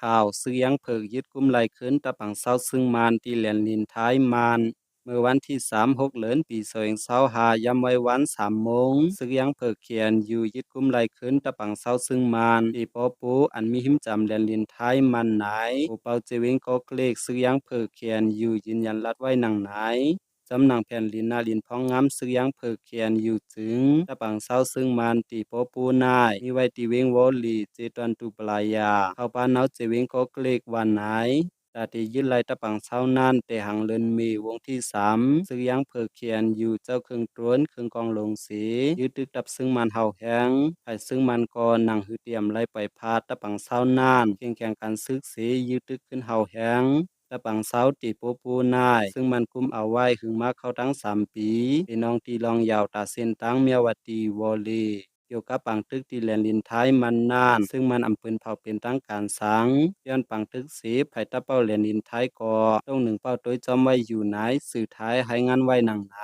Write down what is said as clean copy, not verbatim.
ข่าวซื้อยังเผิกยึดกุมไหลขึ้นตะปังเศร้าซึ่งมานที่แหลนลินท้ายมานเมื่อวันที่3-6เดือนปี2025ยามไว้วัน3 โมงซึกยังเผิกเขียนอยู่ยึดกุมไหลขึ้นตะปังเศร้าซึ่งมานที่ปอปูอันมีหิมจำแหลนลินท้ายมันไหนปูเปาเจวิงก็เกลกซึกยังเผิกเขียนอยู่ยืนยันรัดไว้หนังไหน จำหนังแผ่นลินนาลินพ้องงามซึกยังเพิกเขียนอยู่ถึงตะปังเศร้าซึ่งมันตีโปปูนายมีไว้ตีเวงวอลลีเจตันตุปลายาเข้าปานเอาเจเวงก็เกลกวันไหนตาตียึดไล่ตะปังเศร้านั่นแต่หังเลินมีวงที่ซึกยังเพิกเขียนอยู่เจ้าเครื่องตรวนเครื่องกองลงสียึดตึกดับซึ่งมันเฮาแหงไผ่ซึ่งมันก็นั่งหือเตรียมไล่ไปพาตะปังเศร้านั่นเพียงแข่งกันซึกสียึดตึกขึ้นเฮาแหง ตะปังเสาตีโปปูนายซึ่งมันกุมเอาไว้หึงมาเข้าทั้ง3 ปีพี่น้องตีลองยาวตาเส้นตั้งเมียวตีวอลีเกี่ยวกับปังตึกตีแลนลินท้ายมันนานซึ่งมันอำเภอเผาเป็นตั้งการสังย้อนปังตึกสีไผ่ตะเป้าแลนลินท้ายก่อต้อง1 เป้าต้วยจอมไว้อยู่ไหนสื่อท้ายให้งานไว้หนังไหน